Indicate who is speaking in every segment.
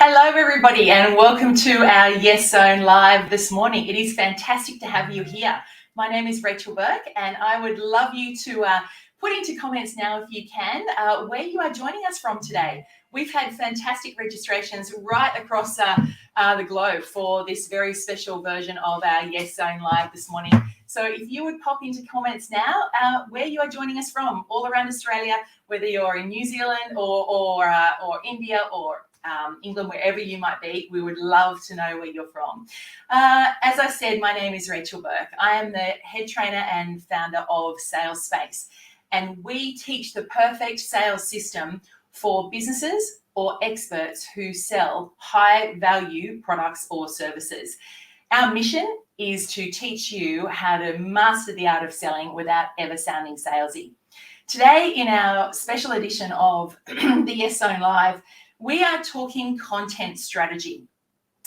Speaker 1: Hello, everybody, and welcome to our Yes Zone Live this morning. It is fantastic to have you here. My name is Rachel Bourke, and I would love you to put into comments now, if you can, where you are joining us from today. We've had fantastic registrations right across the globe for this very special version of our Yes Zone Live this morning. So if you would pop into comments now, where you are joining us from, all around Australia, whether you're in New Zealand or India or England, wherever you might be, we would love to know where you're from. As I said, my name is Rachel Bourke. I am the head trainer and founder of SalesSPACE, and we teach the perfect sales system for businesses or experts who sell high value products or services. Our mission is to teach you how to master the art of selling without ever sounding salesy. Today, in our special edition of the Yes Zone Live, we are talking content strategy.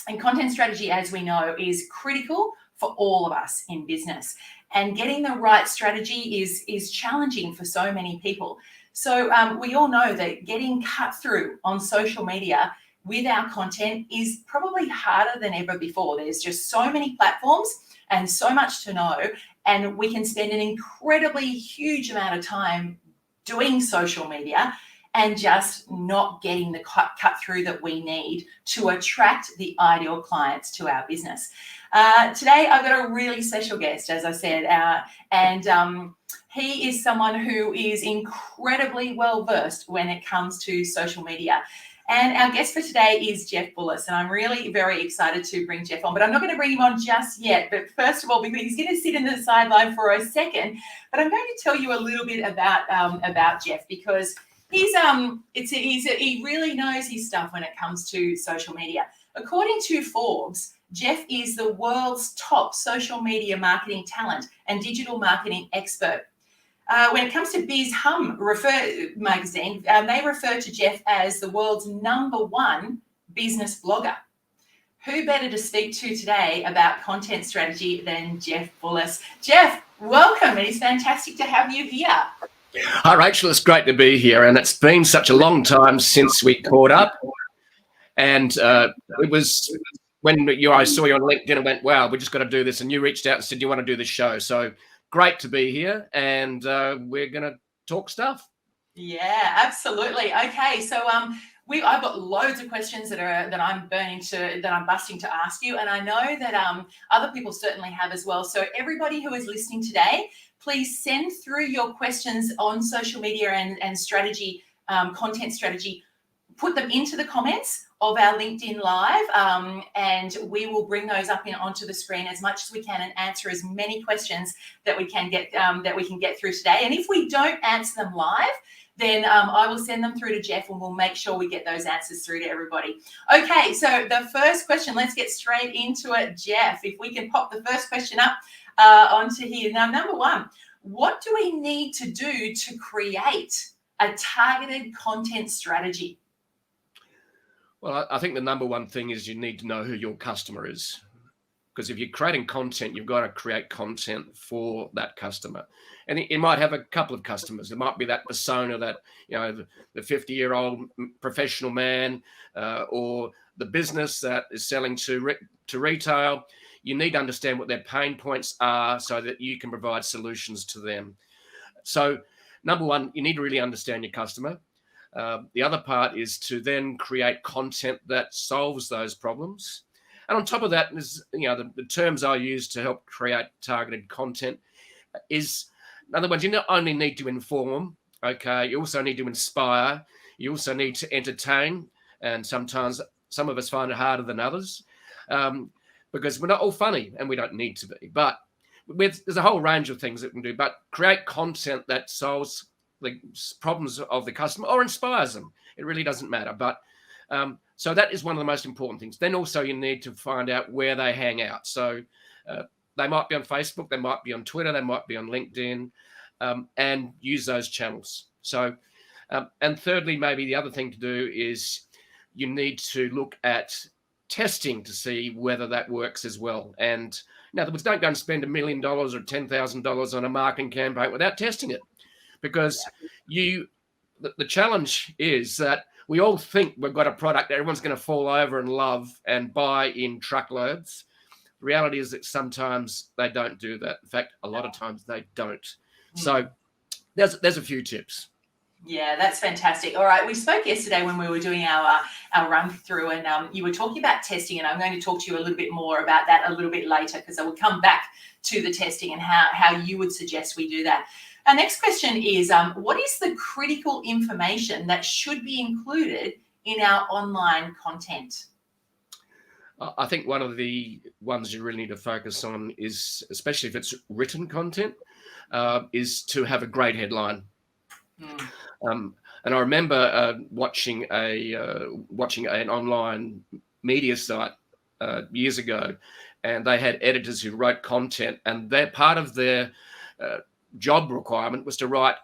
Speaker 1: And content strategy, as we know, is critical for all of us in business. And getting the right strategy is challenging for so many people. So we all know that getting cut through on social media with our content is probably harder than ever before. There's just so many platforms and so much to know. And we can spend an incredibly huge amount of time doing social media and just not getting the cut through that we need to attract the ideal clients to our business. Today, I've got a really special guest, as I said, and he is someone who is incredibly well-versed when it comes to social media. And our guest for today is Jeff Bullas, and I'm really very excited to bring Jeff on, but I'm not going to bring him on just yet. But first of all, because he's going to sit in the sideline for a second, but I'm going to tell you a little bit about Jeff, because he really knows his stuff when it comes to social media. According to Forbes, Jeff is the world's top social media marketing talent and digital marketing expert. When it comes to Biz Hum magazine, they refer to Jeff as the world's #1 business blogger. Who better to speak to today about content strategy than Jeff Bullas? Jeff, welcome. It is fantastic to have you here.
Speaker 2: Hi, Rachel. It's great to be here, and it's been such a long time since we caught up. And it was when I saw you on LinkedIn and went, wow, we just got to do this. And you reached out and said, you want to do the show. So great to be here, and we're going to talk stuff.
Speaker 1: Yeah, absolutely. Okay, so I've got loads of questions that I'm busting to ask you, and I know that other people certainly have as well. So everybody who is listening today, please send through your questions on social media and strategy, content strategy. Put them into the comments of our LinkedIn Live, and we will bring those up onto the screen as much as we can and answer as many questions that we can get through today. And if we don't answer them live, then I will send them through to Jeff, and we'll make sure we get those answers through to everybody. Okay, so the first question, let's get straight into it, Jeff. If we can pop the first question up onto here. Now, number one, what do we need to do to create a targeted content strategy?
Speaker 2: Well, I think the number one thing is you need to know who your customer is. Because if you're creating content, you've got to create content for that customer. And it might have a couple of customers. It might be that persona that, the 50-year-old professional man or the business that is selling to retail. You need to understand what their pain points are so that you can provide solutions to them. So number one, you need to really understand your customer. The other part is to then create content that solves those problems. And on top of that is, the terms I use to help create targeted content is, in other words, you not only need to inform, okay, you also need to inspire, you also need to entertain, and sometimes some of us find it harder than others because we're not all funny and we don't need to be. But there's a whole range of things that we can do, but create content that solves the problems of the customer or inspires them. It really doesn't matter. But so that is one of the most important things. Then also you need to find out where they hang out. So they might be on Facebook, they might be on Twitter, they might be on LinkedIn, and use those channels. So, and thirdly, maybe the other thing to do is you need to look at testing to see whether that works as well. And in other words, don't go and spend $1 million or $10,000 on a marketing campaign without testing it, because the challenge is that we all think we've got a product that everyone's going to fall over and love and buy in truckloads. The reality is that sometimes they don't do that. In fact, a lot of times they don't. So there's a few tips.
Speaker 1: Yeah, that's fantastic. All right, we spoke yesterday when we were doing our run through, and you were talking about testing, and I'm going to talk to you a little bit more about that a little bit later, because I will come back to the testing and how you would suggest we do that. Our next question is, what is the critical information that should be included in our online content?
Speaker 2: I think one of the ones you really need to focus on is, especially if it's written content, is to have a great headline. And I remember watching an online media site years ago, and they had editors who wrote content, and their part of their job requirement was to write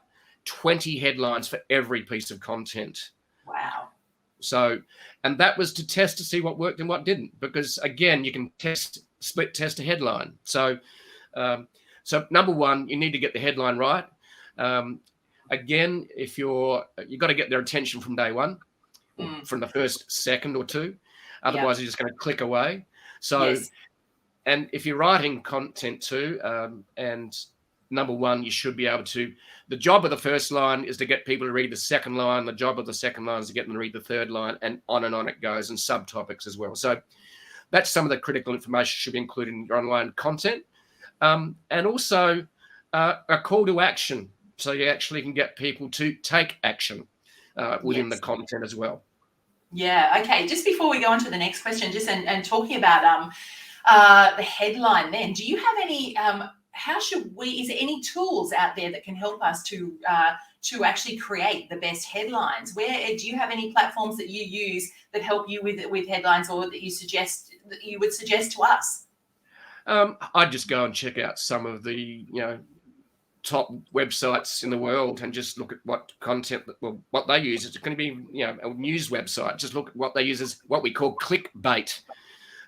Speaker 2: 20 headlines for every piece of content.
Speaker 1: Wow.
Speaker 2: So, and that was to test to see what worked and what didn't, because again, you can split test a headline. So, so number one, you need to get the headline right. Again, if you've got to get their attention from day one, from the first second or two, otherwise you're just going to click away. So, and if you're writing content too, and number one, you should be able to, the job of the first line is to get people to read the second line. The job of the second line is to get them to read the third line, and on it goes, and subtopics as well. So that's some of the critical information should be included in your online content. And also a call to action. So you actually can get people to take action within the content as well.
Speaker 1: Yeah. Okay. Just before we go on to the next question, just and talking about the headline, then, do you have any? Is there any tools out there that can help us to actually create the best headlines? Where do you have any platforms that you use that help you with headlines, or that you would suggest to us?
Speaker 2: I'd just go and check out some of the top websites in the world and just look at what content, what they use. It's going to be, a news website. Just look at what they use as what we call clickbait.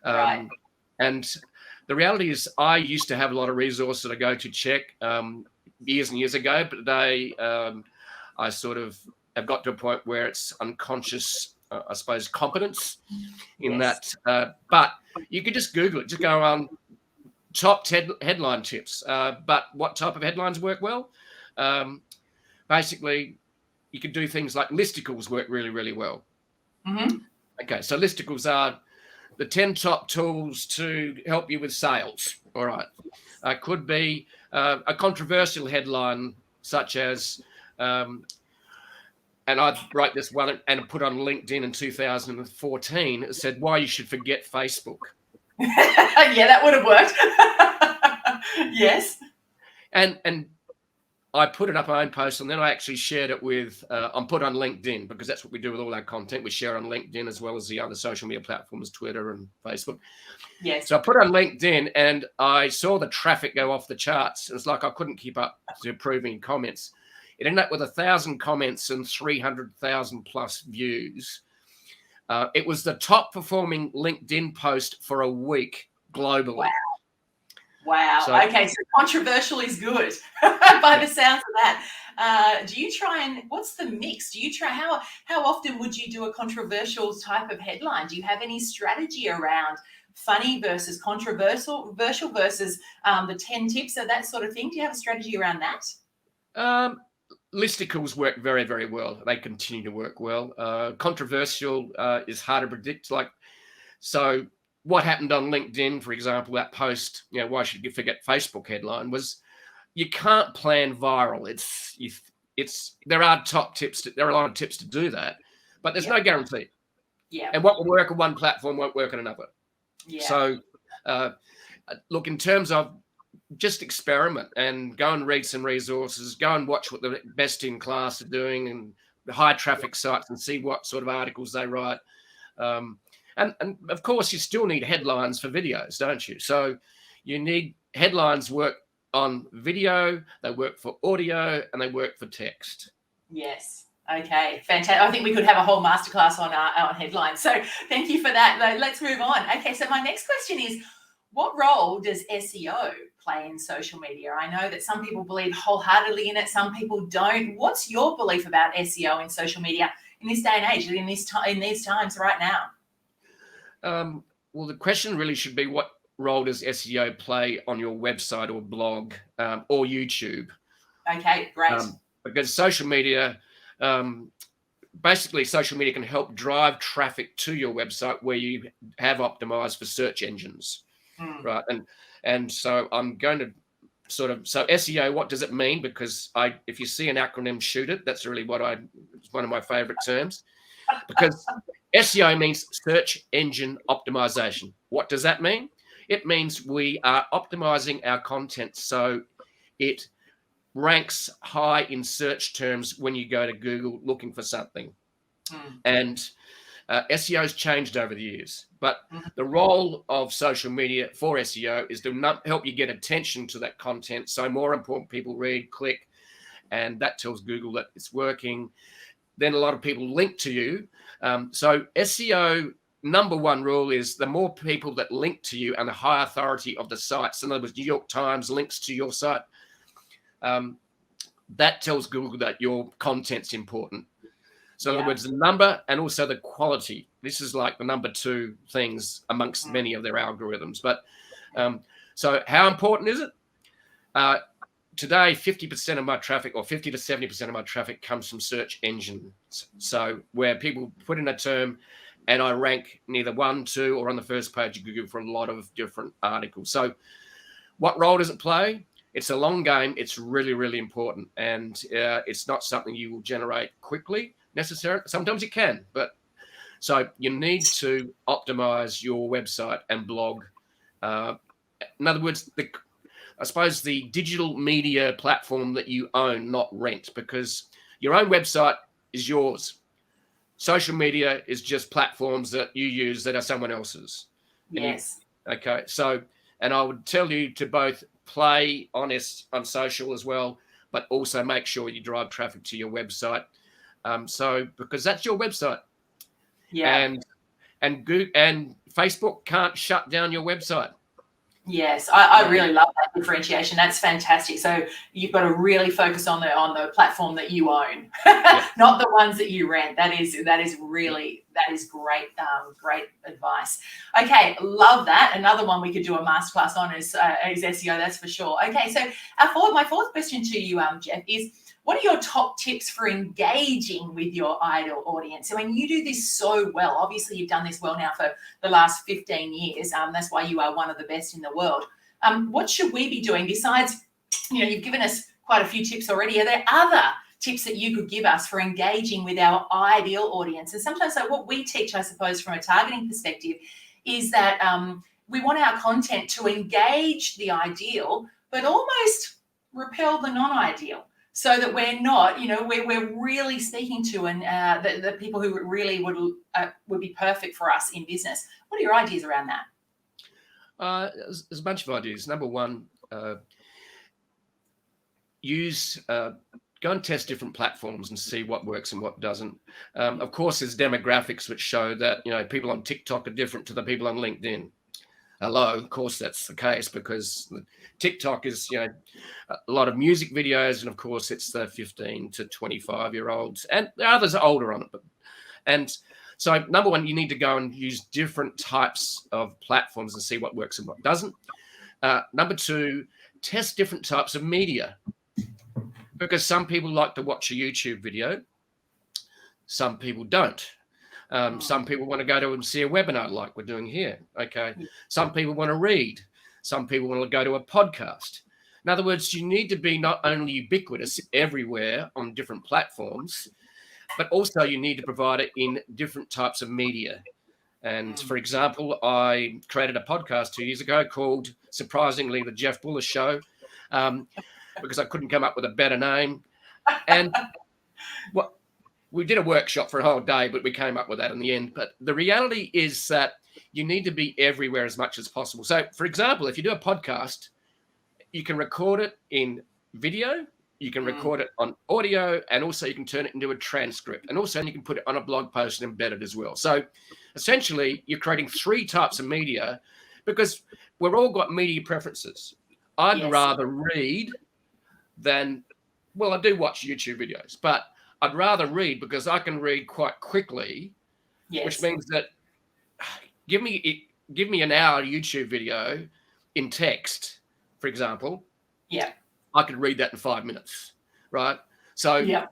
Speaker 1: Right.
Speaker 2: And the reality is I used to have a lot of resources that I go to check years and years ago, but today I sort of have got to a point where it's unconscious, I suppose, competence in that. But you could just Google it. Just go on top headline tips. But what type of headlines work well? Basically, you can do things like listicles work really, really well. Okay, so listicles are the 10 top tools to help you with sales. All right. Could be a controversial headline, such as, and I wrote this one and put on LinkedIn in 2014. It said, why you should forget Facebook.
Speaker 1: Yeah, that would have worked. Yes. And I put it up my own post, and then I actually shared it with, I'm put on LinkedIn, because that's what we do with all our content. We share on LinkedIn as well as the other social media platforms, Twitter and Facebook. Yes.
Speaker 2: So I put on LinkedIn, and I saw the traffic go off the charts. It's like I couldn't keep up to approving comments. It ended up with 1,000 comments and 300,000 plus views. It was the top performing LinkedIn post for a week globally.
Speaker 1: Wow. So, okay, so controversial is good by the sounds of that. Do you try and, what's the mix? Do you try, how often would you do a controversial type of headline? Do you have any strategy around funny versus controversial versus the 10 tips or that sort of thing? Do you have a strategy around that?
Speaker 2: Listicles work very, very well. They continue to work well. Controversial is hard to predict. So what happened on LinkedIn, for example, that post, why should you forget Facebook headline, was you can't plan viral. There are top tips. There are a lot of tips to do that, but there's no guarantee.
Speaker 1: Yeah.
Speaker 2: And what will work on one platform won't work on another.
Speaker 1: Yeah.
Speaker 2: So look, in terms of just experiment and go and read some resources, go and watch what the best in class are doing and the high traffic sites, and see what sort of articles they write. And of course, you still need headlines for videos, don't you? So you need headlines work on video, they work for audio, and they work for text.
Speaker 1: Yes. Okay, fantastic. I think we could have a whole masterclass on headlines. So thank you for that. Let's move on. Okay, so my next question is, what role does SEO play in social media? I know that some people believe wholeheartedly in it, some people don't. What's your belief about SEO in social media in this day and age, in these times right now?
Speaker 2: Well, the question really should be, what role does SEO play on your website or blog or YouTube?
Speaker 1: Okay, great.
Speaker 2: Because social media, basically social media can help drive traffic to your website where you have optimized for search engines, right? And so I'm going to so SEO, what does it mean? Because if you see an acronym, shoot it. That's really it's one of my favorite terms, because SEO means search engine optimization. What does that mean? It means we are optimizing our content so it ranks high in search terms when you go to Google looking for something. And SEO has changed over the years, but the role of social media for SEO is to help you get attention to that content, so more important people read, click, and that tells Google that it's working. Then a lot of people link to you. So SEO number one rule is the more people that link to you and the high authority of the sites. In other words, New York Times links to your site. That tells Google that your content's important. So in other words, the number and also the quality. This is like the number two things amongst many of their algorithms. But so how important is it? Today, 50% of my traffic, or 50 to 70% of my traffic, comes from search engines. So where people put in a term and I rank neither 1, 2, or on the first page of Google for a lot of different articles. So what role does it play? It's a long game. It's really, really important. And it's not something you will generate quickly necessarily. Sometimes you can, but so you need to optimize your website and blog. In other words, I suppose the digital media platform that you own, not rent, because your own website is yours. Social media is just platforms that you use that are someone else's.
Speaker 1: Yes.
Speaker 2: Okay. So, and I would tell you to both play honest on social as well, but also make sure you drive traffic to your website. Because that's your website.
Speaker 1: Yeah.
Speaker 2: And Google and Facebook can't shut down your website.
Speaker 1: Yes, I really love that differentiation. That's fantastic. So you've got to really focus on the platform that you own, not the ones that you rent. That is great, great advice. Okay, love that. Another one we could do a masterclass on is SEO. That's for sure. Okay, so my fourth question to you, Jeff, is, what are your top tips for engaging with your ideal audience? I mean, you do this so well. Obviously, you've done this well now for the last 15 years. That's why you are one of the best in the world. What should we be doing besides, you've given us quite a few tips already. Are there other tips that you could give us for engaging with our ideal audience? And sometimes what we teach, I suppose, from a targeting perspective is that we want our content to engage the ideal, but almost repel the non-ideal. So that we're not, we're really speaking to the people who really would be perfect for us in business. What are your ideas around that?
Speaker 2: There's a bunch of ideas. Number one, go and test different platforms and see what works and what doesn't. Of course, there's demographics which show that people on TikTok are different to the people on LinkedIn. Hello, of course that's the case, because TikTok is a lot of music videos, and of course it's the 15 to 25-year-olds, and the others are older on it. And so number one, you need to go and use different types of platforms and see what works and what doesn't. Number two, test different types of media, because some people like to watch a YouTube video, some people don't. Some people want to go to and see a webinar like we're doing here. Okay. Some people want to read. Some people want to go to a podcast. In other words, you need to be not only ubiquitous everywhere on different platforms, but also you need to provide it in different types of media. And for example, I created a podcast 2 years ago called, surprisingly, The Jeff Bullas Show, because I couldn't come up with a better name. And we did a workshop for a whole day, but we came up with that in the end. But the reality is that you need to be everywhere as much as possible. So, for example, if you do a podcast, you can record it in video, you can record it on audio, and also you can turn it into a transcript. And also you can put it on a blog post and embed it as well. So essentially, you're creating three types of media, because we've all got media preferences. I'd rather read than, well, I do watch YouTube videos, but I'd rather read because I can read quite quickly,
Speaker 1: Yes.
Speaker 2: which means that give me an hour YouTube video in text, for example.
Speaker 1: Yeah.
Speaker 2: I could read that in 5 minutes, right? So
Speaker 1: Yeah.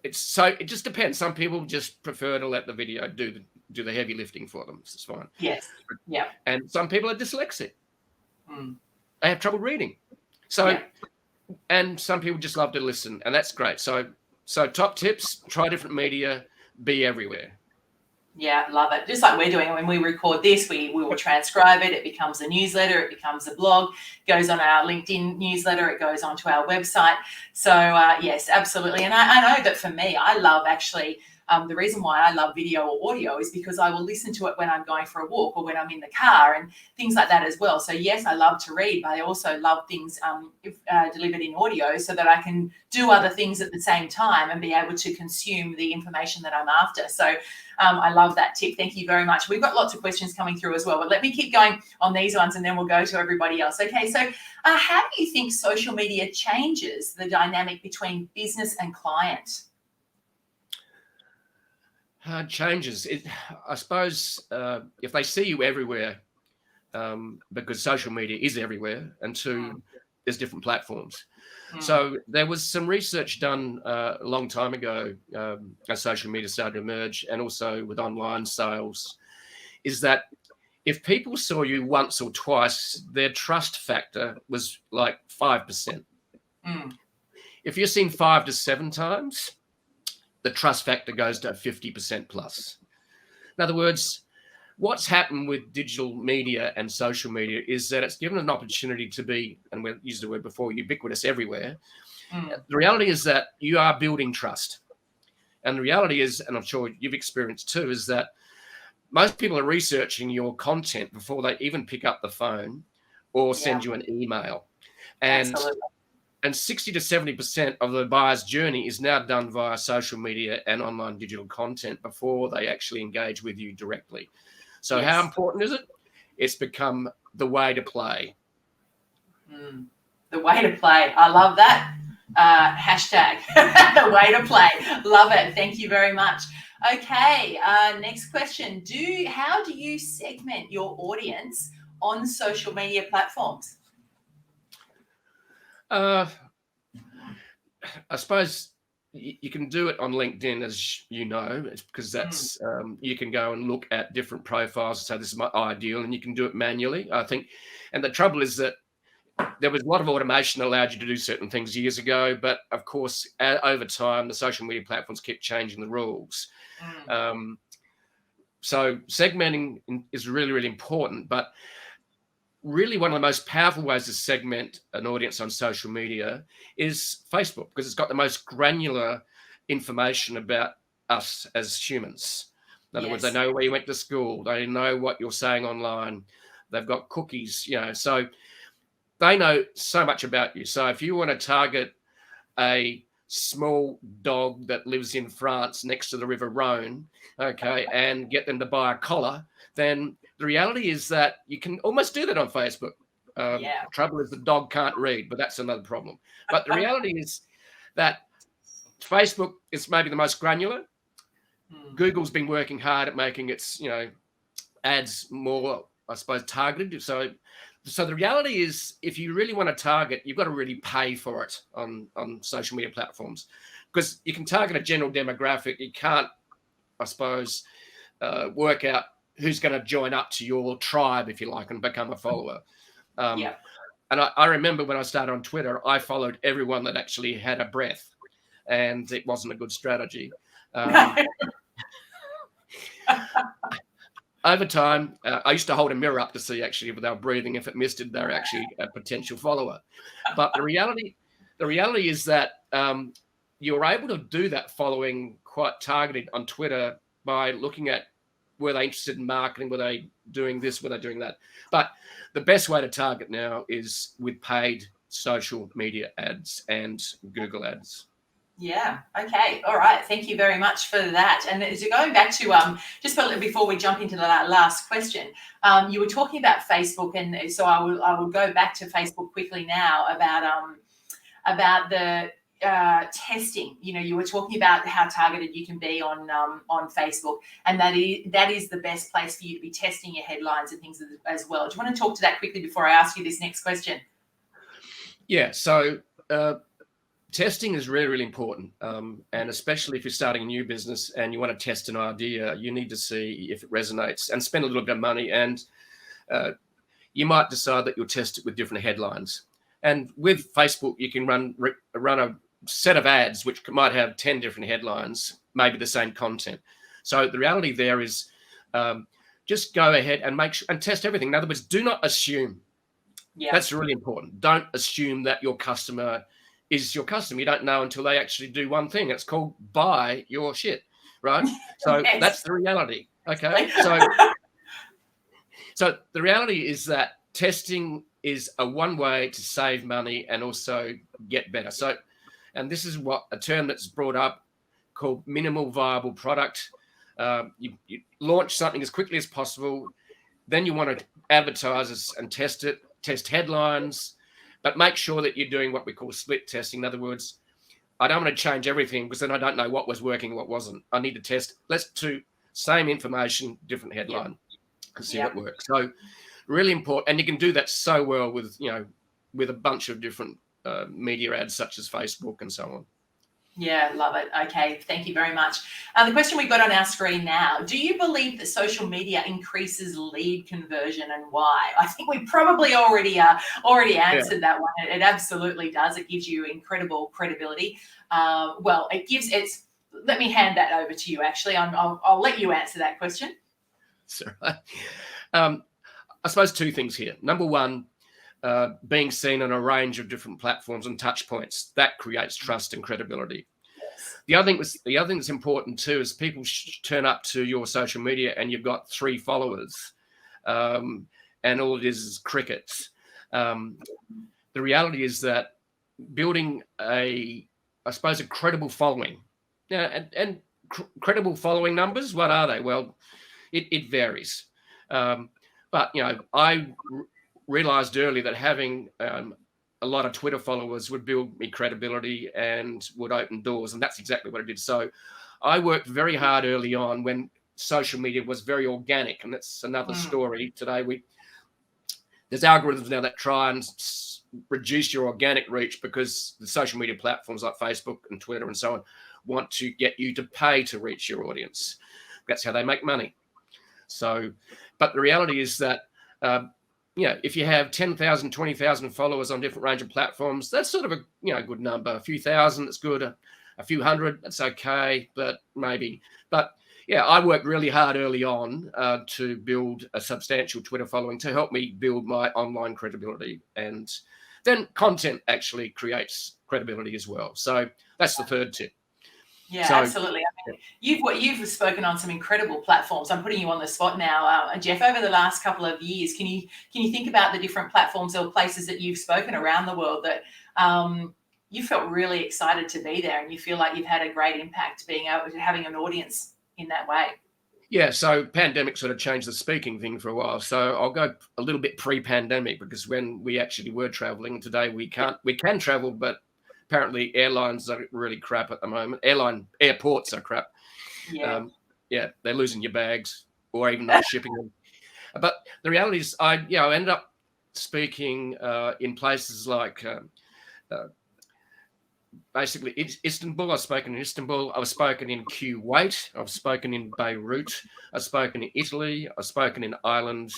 Speaker 2: it just depends. Some people just prefer to let the video do the heavy lifting for them. It's fine.
Speaker 1: Yes. Yeah.
Speaker 2: And some people are dyslexic.
Speaker 1: Mm.
Speaker 2: They have trouble reading. So
Speaker 1: Yeah.
Speaker 2: and some people just love to listen, and that's great. So top tips: try different media, be everywhere.
Speaker 1: Yeah, love it. Just like we're doing when we record this, we will transcribe it. It becomes a newsletter. It becomes a blog. Goes on our LinkedIn newsletter. It goes onto our website. So yes, absolutely. And I know that for me, I love actually. The reason why I love video or audio is because I will listen to it when I'm going for a walk or when I'm in the car and things like that as well. So yes, I love to read, but I also love things delivered in audio so that I can do other things at the same time and be able to consume the information that I'm after. So I love that tip. Thank you very much. We've got lots of questions coming through as well, but let me keep going on these ones and then we'll go to everybody else. Okay, so how do you think social media changes the dynamic between business and client?
Speaker 2: Changes. I suppose if they see you everywhere, because social media is everywhere, and two, there's different platforms. So there was some research done a long time ago as social media started to emerge, and also with online sales, is that if people saw you once or twice, their trust factor was like 5%. If you're seen 5 to 7 times, the trust factor goes to 50% plus. In other words, what's happened with digital media and social media is that it's given an opportunity to be, and we've used the word before, ubiquitous everywhere. The reality is that you are building trust. And the reality is, and I'm sure you've experienced too, is that most people are researching your content before they even pick up the phone or send you an email. And 60 to 70% of the buyer's journey is now done via social media and online digital content before they actually engage with you directly. So how important is it? It's become the way to play.
Speaker 1: The way to play. I love that. Hashtag the way to play. Love it. Thank you very much. Okay, next question. How do you segment your audience on social media platforms?
Speaker 2: I suppose you can do it on LinkedIn, as you know, because that's you can go and look at different profiles and say this is my ideal, and you can do it manually, I think. And the trouble is that there was a lot of automation that allowed you to do certain things years ago, but of course, over time, the social media platforms kept changing the rules. So segmenting is really, really important, but really one of the most powerful ways to segment an audience on social media is Facebook, because it's got the most granular information about us as humans. In other words, they know where you went to school, they know what you're saying online, they've got cookies, so they know so much about you. So if you want to target a small dog that lives in France next to the River Rhone, okay, and get them to buy a collar, then the reality is that you can almost do that on Facebook. Trouble is the dog can't read, but that's another problem. But the reality is that Facebook is maybe the most granular. Google's been working hard at making its, ads more, I suppose, targeted. So the reality is, if you really want to target, you've got to really pay for it on social media platforms, because you can target a general demographic. You can't, I suppose, work out who's going to join up to your tribe, if you like, and become a follower. And I remember when I started on Twitter, I followed everyone that actually had a breath, and it wasn't a good strategy. Over time, I used to hold a mirror up to see actually if they were breathing. If it missed it, they're actually a potential follower. But the reality is that you're able to do that following quite targeted on Twitter by looking at, were they interested in marketing? Were they doing this? Were they doing that? But the best way to target now is with paid social media ads and Google ads.
Speaker 1: Yeah. Okay. All right. Thank you very much for that. And as you're going back to just before we jump into the last question, you were talking about Facebook, and so I will go back to Facebook quickly now about the testing. You were talking about how targeted you can be on Facebook, and that is the best place for you to be testing your headlines and things as well. Do you want to talk to that quickly before I ask you this next question?
Speaker 2: Yeah. So testing is really, really important, and especially if you're starting a new business and you want to test an idea, you need to see if it resonates and spend a little bit of money. And you might decide that you'll test it with different headlines. And with Facebook, you can run a set of ads which might have 10 different headlines, maybe the same content. So the reality there is just go ahead and make sure and test everything. In other words, do not assume. Yeah. That's really important. Don't assume that your customer is your customer. You don't know until they actually do one thing. It's called buy your shit, right? So yes. That's the reality. Okay. So the reality is that testing is a one way to save money and also get better. So, and this is what a term that's brought up called minimal viable product. You launch something as quickly as possible. Then you want to advertise and test it, test headlines, but make sure that you're doing what we call split testing. In other words, I don't want to change everything because then I don't know what was working and what wasn't. I need to test. Let's do same information, different headline, and see what works. So really important. And you can do that so well with, with a bunch of different media ads such as Facebook and so on.
Speaker 1: Yeah, love it. Okay, thank you very much. The question we've got on our screen now, do you believe that social media increases lead conversion and why? I think we probably already answered that one. It absolutely does. It gives you incredible credibility. Let me hand that over to you, actually. I'll let you answer that question.
Speaker 2: Sorry. I suppose two things here. Number one, being seen on a range of different platforms and touch points, that creates trust and credibility. Yes. The other thing that's important too is people turn up to your social media and you've got 3 followers, and all it is crickets. The reality is that building a credible following. And credible following numbers, what are they? Well, it varies. But I realized early that having a lot of Twitter followers would build me credibility and would open doors, and that's exactly what I did. So I worked very hard early on when social media was very organic, and that's another story. Today there's algorithms now that try and reduce your organic reach because the social media platforms like Facebook and Twitter and so on want to get you to pay to reach your audience. That's how they make money. So, but the reality is that if you have 10,000, 20,000 followers on different range of platforms, that's sort of a good number. A few thousand, that's good. A few hundred, that's okay, but maybe. But yeah, I worked really hard early on to build a substantial Twitter following to help me build my online credibility. And then content actually creates credibility as well. So that's the third tip.
Speaker 1: Yeah, absolutely. I mean, you've spoken on some incredible platforms. I'm putting you on the spot now, Jeff. Over the last couple of years, can you think about the different platforms or places that you've spoken around the world that you felt really excited to be there, and you feel like you've had a great impact being able to having an audience in that way?
Speaker 2: Yeah, so pandemic sort of changed the speaking thing for a while. So I'll go a little bit pre-pandemic, because when we actually were traveling, today we can travel, but apparently airlines are really crap at the moment. Airports are crap. Yeah. They're losing your bags or even not shipping them. But the reality is I ended up speaking in places like basically Istanbul. I've spoken in Istanbul. I've spoken in Kuwait. I've spoken in Beirut. I've spoken in Italy. I've spoken in Ireland.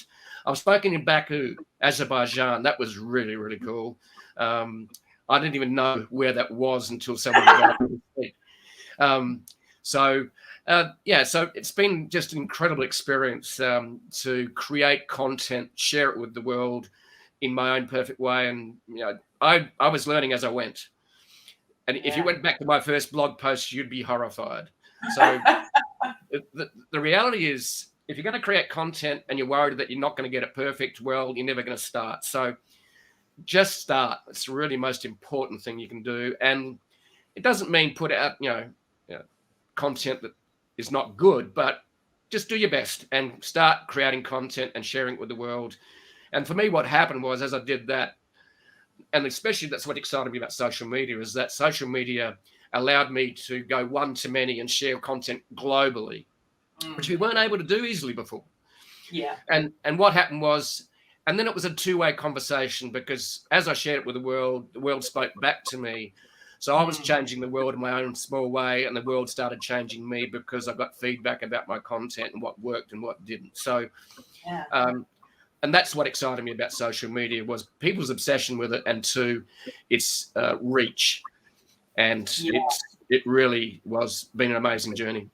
Speaker 2: I've spoken in Baku, Azerbaijan. That was really, really cool. I didn't even know where that was until someone got to speak. So it's been just an incredible experience to create content, share it with the world in my own perfect way. And I was learning as I went. And if you went back to my first blog post, you'd be horrified. So the reality is, if you're going to create content and you're worried that you're not going to get it perfect, well, you're never going to start. So just start. It's really the most important thing you can do. And it doesn't mean put out, content that is not good, but just do your best and start creating content and sharing it with the world. And for me, what happened was, as I did that, and especially that's what excited me about social media, is that social media allowed me to go one-to-many and share content globally, which we weren't able to do easily before.
Speaker 1: Yeah.
Speaker 2: And what happened was, and then it was a two-way conversation, because as I shared it with the world spoke back to me. So I was changing the world in my own small way, and the world started changing me because I got feedback about my content and what worked and what didn't. So,
Speaker 1: Yeah.
Speaker 2: and that's what excited me about social media, was people's obsession with it, and two, its reach. And it really was been an amazing journey.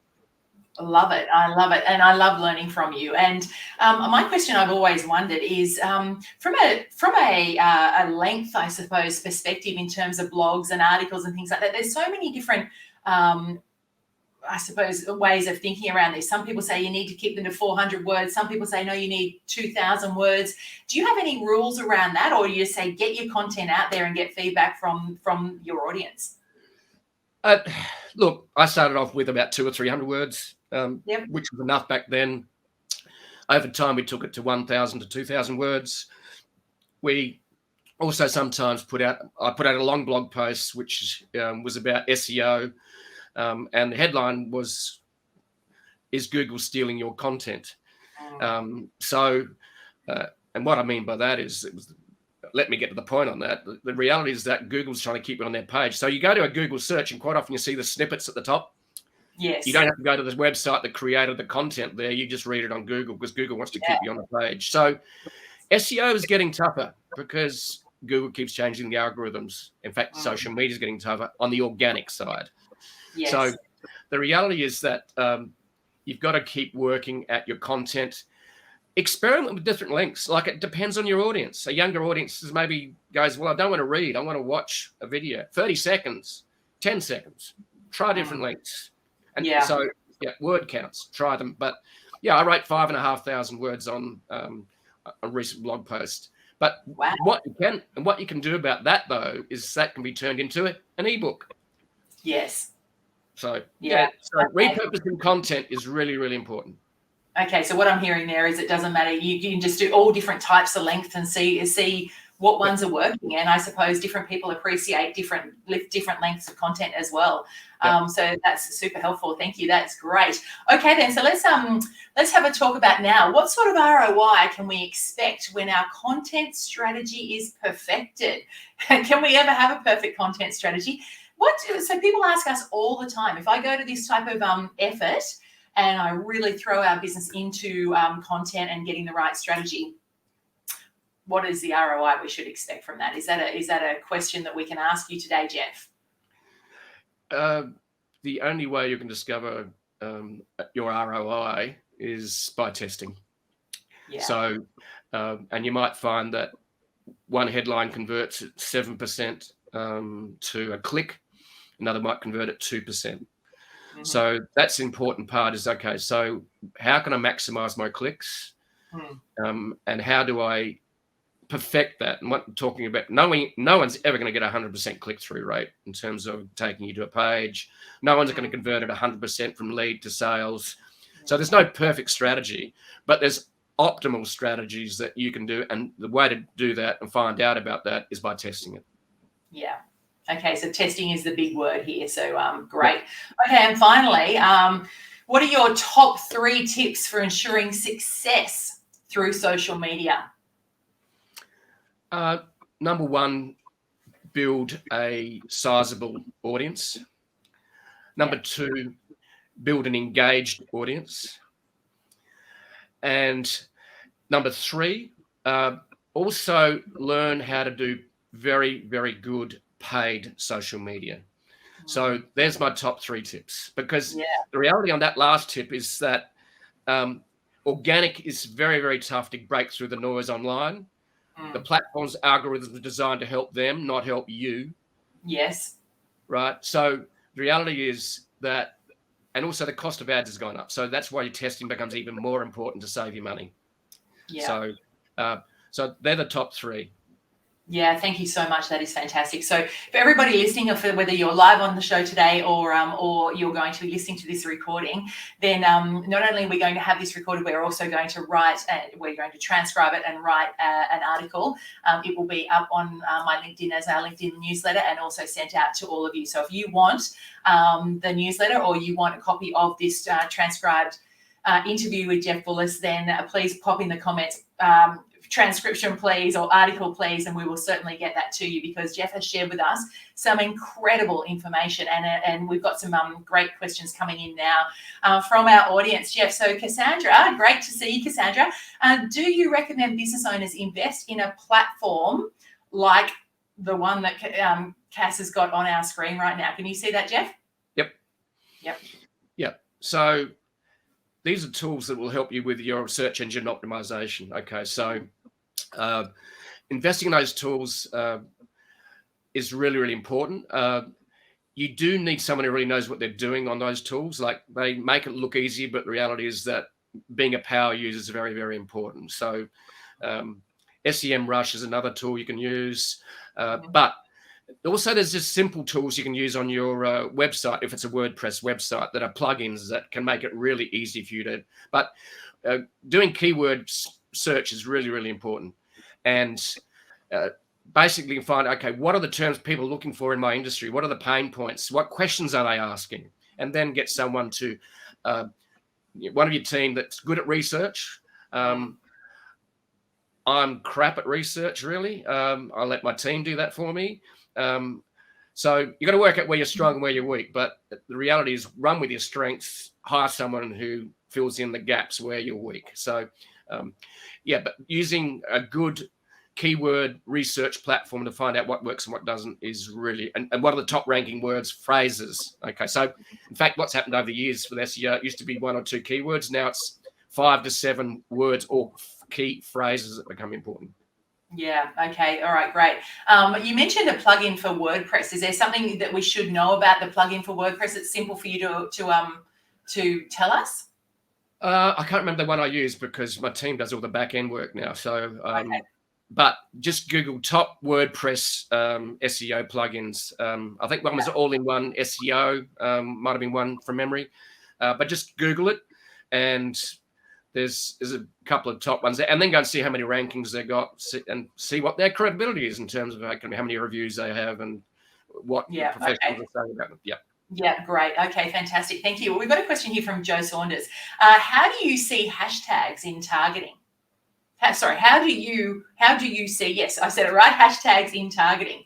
Speaker 1: I love it. I love it. And I love learning from you. And my question I've always wondered is from a length, I suppose, perspective in terms of blogs and articles and things like that, there's so many different, I suppose, ways of thinking around this. Some people say you need to keep them to 400 words. Some people say, no, you need 2,000 words. Do you have any rules around that? Or do you say, get your content out there and get feedback from your audience?
Speaker 2: Look, I started off with about 200 or 300 words, which was enough back then. Over time, we took it to 1,000 to 2,000 words. We also sometimes I put out a long blog post, which was about SEO, and the headline was, "Is Google stealing your content?" And what I mean by that is, let me get to the point on that. The reality is that Google's trying to keep it on their page. So you go to a Google search, and quite often you see the snippets at the top.
Speaker 1: Yes.
Speaker 2: You don't have to go to the website that created the content there. You just read it on Google, because Google wants to keep you on the page. So SEO is getting tougher because Google keeps changing the algorithms. In fact, social media is getting tougher on the organic side.
Speaker 1: Yes.
Speaker 2: So the reality is that you've got to keep working at your content. Experiment with different lengths. Like, it depends on your audience. A younger audience maybe goes, well, I don't want to read. I want to watch a video. 30 seconds, 10 seconds. Try different lengths. And so, word counts. Try them. But, I wrote 5,500 words on a recent blog post. But what you can do about that, though, is that can be turned into an ebook.
Speaker 1: Yes.
Speaker 2: So, so repurposing content is really, really important.
Speaker 1: Okay, so what I'm hearing there is it doesn't matter. You can just do all different types of length and see what ones are working. And I suppose different people appreciate different lengths of content as well. So that's super helpful. Thank you. That's great. Okay, then. So let's have a talk about now. What sort of ROI can we expect when our content strategy is perfected? Can we ever have a perfect content strategy? So people ask us all the time, if I go to this type of effort, and I really throw our business into content and getting the right strategy, what is the ROI we should expect from that? Is that a question that we can ask you today, Jeff?
Speaker 2: The only way you can discover your ROI is by testing. Yeah. So, and you might find that one headline converts at 7% to a click. Another might convert at 2%. So that's the important part, is, okay, so how can I maximize my clicks? And how do I perfect that? And what I'm talking about, no one's ever going to get 100% click-through rate in terms of taking you to a page. No one's going to convert at 100% from lead to sales. So there's no perfect strategy, but there's optimal strategies that you can do. And the way to do that and find out about that is by testing it.
Speaker 1: Yeah. Okay, so testing is the big word here. So great. Okay, and finally, what are your top 3 tips for ensuring success through social media?
Speaker 2: Number 1, build a sizable audience. Number 2, build an engaged audience. And number 3, also learn how to do very, very good paid social media. So there's my top 3 tips, because the reality on that last tip is that organic is very, very tough to break through the noise online. The platform's algorithms are designed to help them, not help you. Yes. Right. So the reality is that, and also the cost of ads has gone up. So that's why your testing becomes even more important to save you money. Yeah. So they're the top 3.
Speaker 1: Yeah, thank you so much. That is fantastic. So for everybody listening, or for whether you're live on the show today or you're going to be listening to this recording, then not only are we going to have this recorded, we're also going to write, we're going to transcribe it and write an article. It will be up on my LinkedIn as our LinkedIn newsletter and also sent out to all of you. So if you want the newsletter or you want a copy of this transcribed interview with Jeff Bullas, then please pop in the comments transcription please, or article please, and we will certainly get that to you, because Jeff has shared with us some incredible information, and we've got some great questions coming in now from our audience, Jeff. So Cassandra, great to see you, Cassandra. Do you recommend business owners invest in a platform like the one that Cass has got on our screen right now? Can you see that, Jeff?
Speaker 2: Yep. So these are tools that will help you with your search engine optimization. Okay, so investing in those tools is really, really important. You do need someone who really knows what they're doing on those tools. Like, they make it look easy, but the reality is that being a power user is very, very important. So SEMrush is another tool you can use, but also there's just simple tools you can use on your website, if it's a WordPress website, that are plugins that can make it really easy for you to, but doing keyword search is really, really important. And basically you find, okay, what are the terms people are looking for in my industry? What are the pain points? What questions are they asking? And then get someone to, one of your team that's good at research. I'm crap at research, really. I let my team do that for me. So you got to work out where you're strong and where you're weak. But the reality is, run with your strengths, hire someone who fills in the gaps where you're weak. So, yeah, but using a good keyword research platform to find out what works and what doesn't is really, and what are the top ranking words, phrases. Okay, so in fact, what's happened over the years with SEO, it used to be 1 or 2 keywords. Now it's 5 to 7 words or key phrases that become important.
Speaker 1: Yeah. Okay. All right. Great. You mentioned a plugin for WordPress. Is there something that we should know about the plugin for WordPress? It's simple for you to tell us.
Speaker 2: I can't remember the one I use because my team does all the back end work now. So, okay. But just Google top WordPress SEO plugins. I think one was all-in-one SEO. Might have been one from memory, but just Google it, and there's a couple of top ones there, and then go and see how many rankings they got, and see what their credibility is in terms of how many reviews they have and what professionals are saying about them. Yeah. Yeah, great. Okay, fantastic. Thank you. Well, we've got a question here from Joe Saunders. How do you see hashtags in targeting? How do you see, yes, I said it right, hashtags in targeting?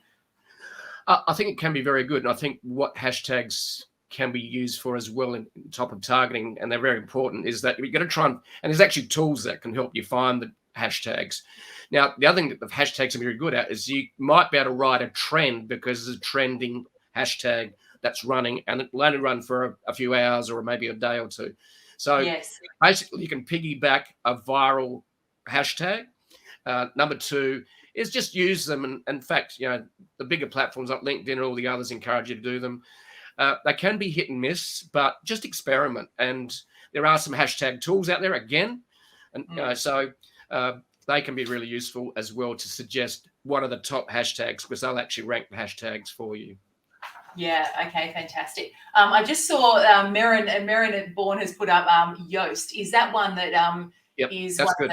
Speaker 2: I think it can be very good. And I think what hashtags can be used for as well in top of targeting, and they're very important, is that you're going to try and there's actually tools that can help you find the hashtags. Now, the other thing that the hashtags are very good at is you might be able to write a trend because there's a trending hashtag that's running, and it will only run for a few hours or maybe a day or two. So basically you can piggyback a viral hashtag. Number 2 is just use them. And in fact, the bigger platforms like LinkedIn and all the others encourage you to do them. They can be hit and miss, but just experiment. And there are some hashtag tools out there again. And so they can be really useful as well to suggest what are the top hashtags, because they'll actually rank the hashtags for you. Yeah. Okay. Fantastic. I just saw Merrin Bourne has put up Yoast. Is that one that is that's good?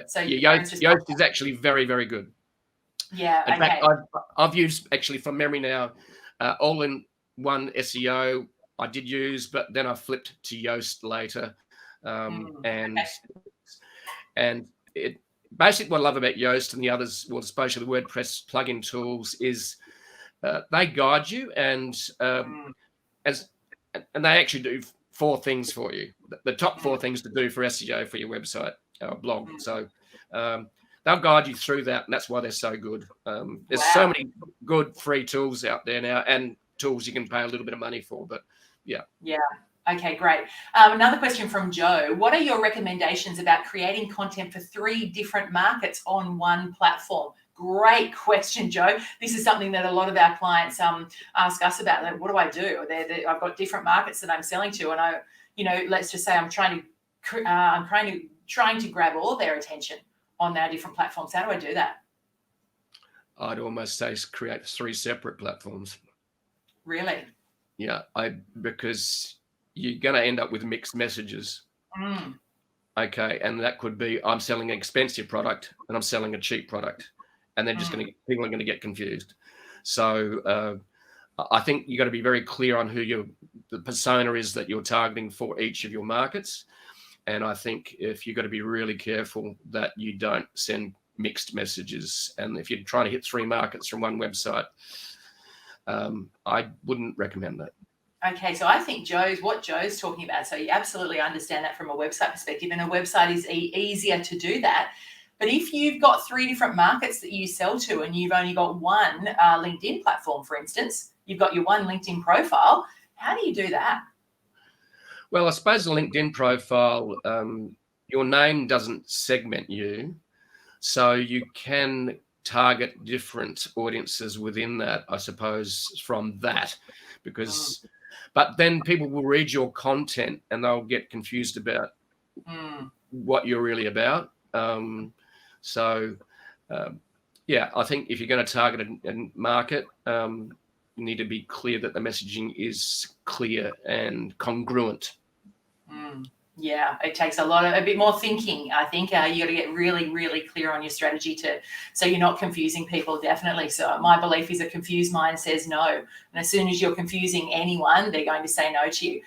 Speaker 2: So Yoast is actually very, very good. Yeah. In fact, I've used, actually from memory now, all-in-one SEO I did use, but then I flipped to Yoast later, and it basically, what I love about Yoast and the others, well, especially the WordPress plugin tools, is they guide you, and they actually do 4 things for you. The top 4 things to do for SEO for your website or blog. So they'll guide you through that, and that's why they're so good. There's so many good free tools out there now, and tools you can pay a little bit of money for. But yeah. Okay, great. Another question from Joe. What are your recommendations about creating content for 3 different markets on one platform? Great question, Joe. This is something that a lot of our clients ask us about. Like, what do I do? I've got different markets that I'm selling to, and let's just say I'm trying to grab all their attention on our different platforms. How do I do that? I'd almost say create 3 separate platforms.
Speaker 1: Really?
Speaker 2: Yeah, because you're going to end up with mixed messages.
Speaker 1: Mm.
Speaker 2: Okay, and that could be I'm selling an expensive product and I'm selling a cheap product, and they're just people are going to get confused. So I think you got to be very clear on who the persona is that you're targeting for each of your markets. And I think if you've got to be really careful that you don't send mixed messages. And if you're trying to hit 3 markets from one website, I wouldn't recommend that.
Speaker 1: Okay, so I think what Joe's talking about, so you absolutely understand that from a website perspective, and a website is easier to do that. But if you've got 3 different markets that you sell to and you've only got one LinkedIn platform, for instance, you've got your one LinkedIn profile, how do you do that?
Speaker 2: Well, I suppose the LinkedIn profile, your name doesn't segment you, so you can target different audiences within that, I suppose, from that, because but then people will read your content and they'll get confused about what you're really about. Yeah, I think if you're going to target a market, you need to be clear that the messaging is clear and congruent.
Speaker 1: Yeah, it takes a bit more thinking. I think you got to get really, really clear on your strategy so you're not confusing people, definitely. So my belief is a confused mind says no. And as soon as you're confusing anyone, they're going to say no to you.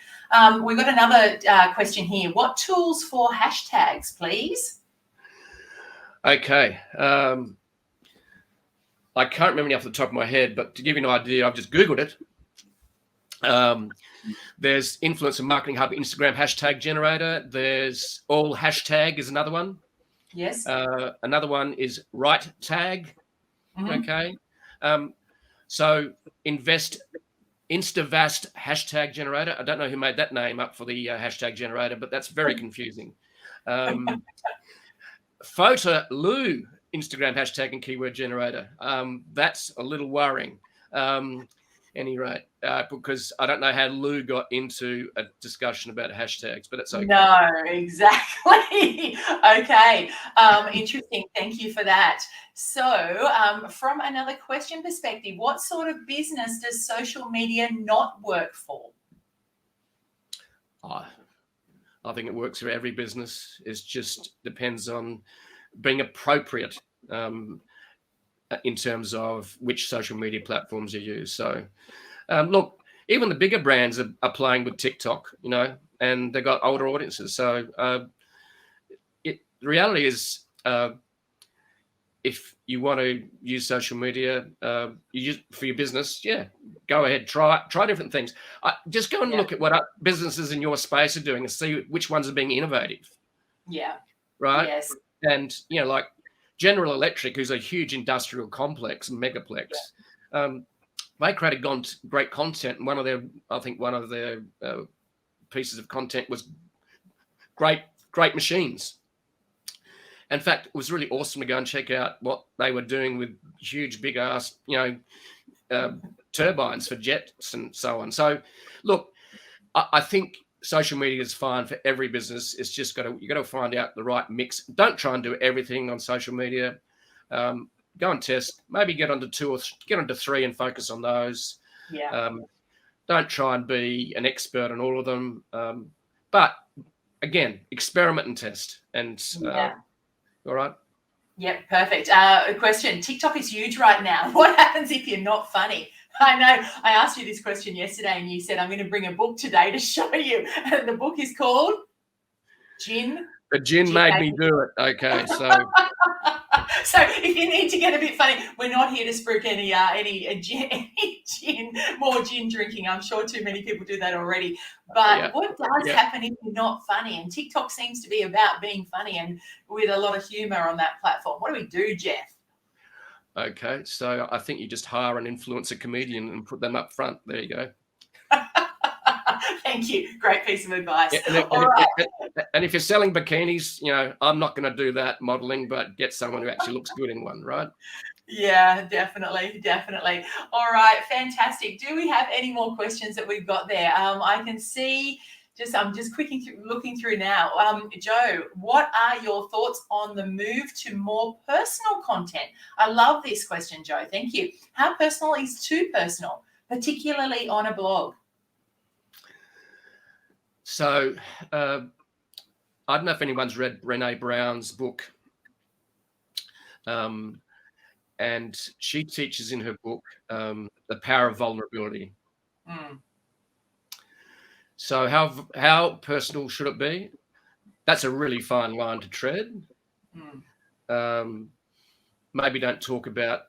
Speaker 1: We've got another question here. What tools for hashtags, please?
Speaker 2: Okay. I can't remember any off the top of my head, but to give you an idea, I've just Googled it. There's Influencer Marketing Hub Instagram hashtag generator. There's All Hashtag is another one.
Speaker 1: Yes.
Speaker 2: Another one is Right Tag. Okay. So Instavast hashtag generator. I don't know who made that name up for the hashtag generator, but that's very confusing. Photoloo Instagram hashtag and keyword generator. That's a little worrying. Any rate, because I don't know how Lou got into a discussion about hashtags, but it's okay.
Speaker 1: No, exactly. Okay. Interesting. Thank you for that. So from another question perspective, what sort of business does social media not work for?
Speaker 2: I think it works for every business. It just depends on being appropriate in terms of which social media platforms you use. So, look, even the bigger brands are playing with TikTok, and they've got older audiences. So the reality is, if you want to use social media for your business, go ahead, try different things. Just go and look at what businesses in your space are doing and see which ones are being innovative.
Speaker 1: Yeah.
Speaker 2: Right.
Speaker 1: Yes.
Speaker 2: And like General Electric, who's a huge industrial complex, megaplex, they created great content. And one of their pieces of content was great machines. In fact, it was really awesome to go and check out what they were doing with huge, big ass, turbines for jets and so on. So, look, I think social media is fine for every business. It's just you got to find out the right mix. Don't try and do everything on social media. Go and test. Maybe get onto 2 or get onto 3 and focus on those.
Speaker 1: Yeah.
Speaker 2: Don't try and be an expert on all of them. But again, experiment and test. And all right.
Speaker 1: Yep, perfect. A question. TikTok is huge right now. What happens if you're not funny? I know I asked you this question yesterday and you said, I'm going to bring a book today to show you. And the book is called Gin.
Speaker 2: The gin made me do it. Okay, so.
Speaker 1: So if you need to get a bit funny, we're not here to spruik any more gin drinking. I'm sure too many people do that already. But what does happen if you're not funny? And TikTok seems to be about being funny and with a lot of humour on that platform. What do we do, Jeff?
Speaker 2: Okay, so I think you just hire an influencer comedian and put them up front. There you go.
Speaker 1: Thank you. Great piece of advice.
Speaker 2: And if you're selling bikinis, I'm not going to do that modeling, but get someone who actually looks good in one, right?
Speaker 1: Yeah, definitely. All right, fantastic. Do we have any more questions that we've got there? I can see I'm just looking through now. Joe, what are your thoughts on the move to more personal content? I love this question, Joe. Thank you. How personal is too personal, particularly on a blog?
Speaker 2: So I don't know if anyone's read Brené Brown's book. And she teaches in her book the power of vulnerability.
Speaker 1: Mm.
Speaker 2: So how personal should it be? That's a really fine line to tread. Maybe don't talk about,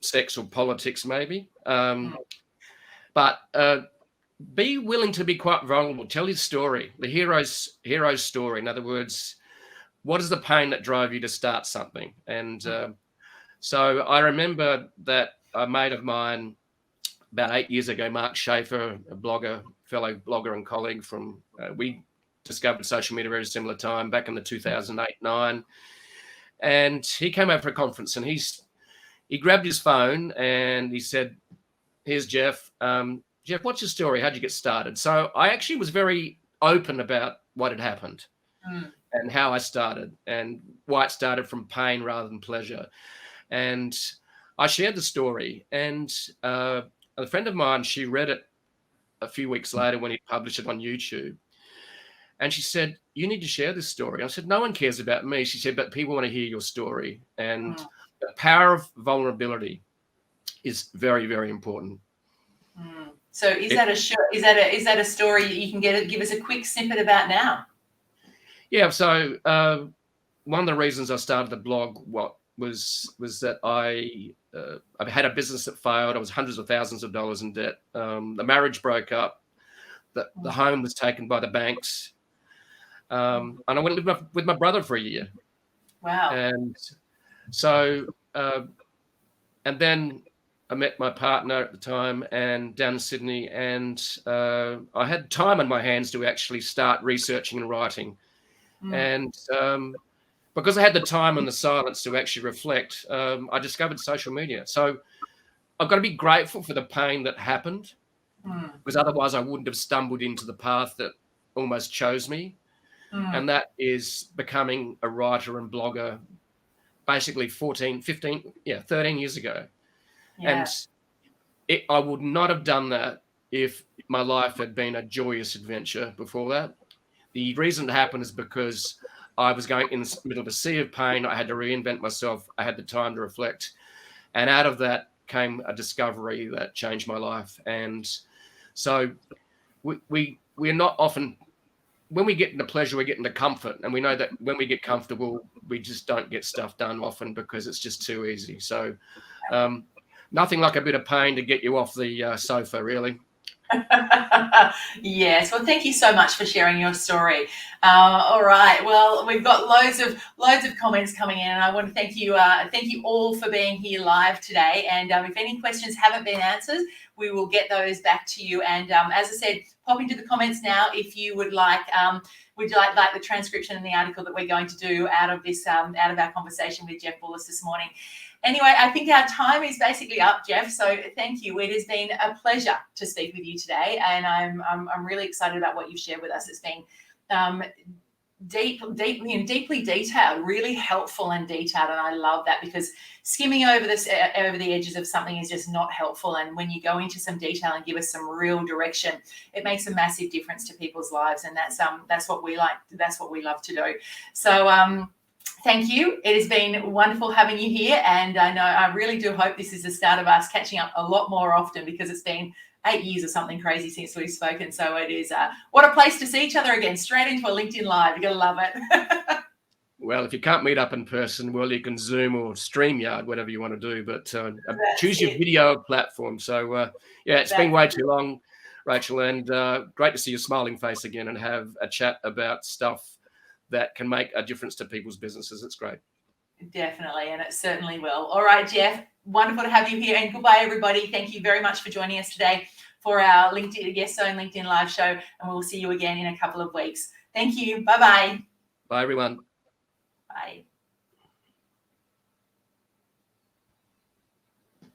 Speaker 2: sex or politics, maybe. But be willing to be quite vulnerable. Tell your story, the hero's story. In other words, what is the pain that drove you to start something? And so I remember that a mate of mine about 8 years ago, Mark Schaefer, a blogger, fellow blogger and colleague from, we discovered social media at a similar time back in the 2008-9. And he came over for a conference and he grabbed his phone and he said, "Here's Jeff. Jeff, what's your story? How'd you get started?" So I actually was very open about what had happened and how I started and why it started from pain rather than pleasure. And I shared the story, and a friend of mine, she read it a few weeks later when he published it on YouTube. And she said, "You need to share this story." I said, "No one cares about me." She said, "But people want to hear your story." And the power of vulnerability is very, very important.
Speaker 1: So is that a story you can give us a quick snippet about now?
Speaker 2: Yeah. So one of the reasons I started the blog was that I had a business that failed. I was hundreds of thousands of dollars in debt. The marriage broke up. The home was taken by the banks. And I went to live with my brother for a year.
Speaker 1: Wow.
Speaker 2: And so, and then I met my partner at the time and down in Sydney, and I had time on my hands to actually start researching and writing. And because I had the time and the silence to actually reflect, I discovered social media. So I've got to be grateful for the pain that happened, because otherwise I wouldn't have stumbled into the path that almost chose me. And that is becoming a writer and blogger basically 13 years ago. Yeah. And I would not have done that if my life had been a joyous adventure before that. The reason it happened is because I was going in the middle of a sea of pain. I had to reinvent myself. I had the time to reflect. And out of that came a discovery that changed my life. And so we're not often, when we get into pleasure, we get into comfort. And we know that when we get comfortable, we just don't get stuff done often because it's just too easy. So nothing like a bit of pain to get you off the sofa, really.
Speaker 1: Yes, well, thank you so much for sharing your story. All right, well, we've got loads of comments coming in, and I want to thank you all for being here live today. And if any questions haven't been answered, we will get those back to you. And as I said, pop into the comments now if you would like the transcription and the article that we're going to do out of this out of our conversation with Jeff Bullas this morning. Anyway, I think our time is basically up, Jeff. So thank you. It has been a pleasure to speak with you today, and I'm really excited about what you've shared with us. It's been deeply detailed, really helpful and detailed, and I love that, because skimming over the edges of something is just not helpful. And when you go into some detail and give us some real direction, it makes a massive difference to people's lives, and that's what we like. That's what we love to do. So. Thank you. It has been wonderful having you here, and I really do hope this is the start of us catching up a lot more often, because it's been 8 years or something crazy since we've spoken. So it is what a place to see each other again, straight into a LinkedIn Live. You're going to love it.
Speaker 2: Well, if you can't meet up in person, well, you can Zoom or StreamYard, whatever you want to do, but choose your video platform. So it's been way too long, Rachel, and great to see your smiling face again and have a chat about stuff that can make a difference to people's businesses. It's great. Definitely,
Speaker 1: and it certainly will. All right, Jeff, wonderful to have you here, and goodbye, everybody. Thank you very much for joining us today for our Yes Zone LinkedIn Live show, and we'll see you again in a couple of weeks. Thank you. Bye-bye.
Speaker 2: Bye, everyone.
Speaker 1: Bye.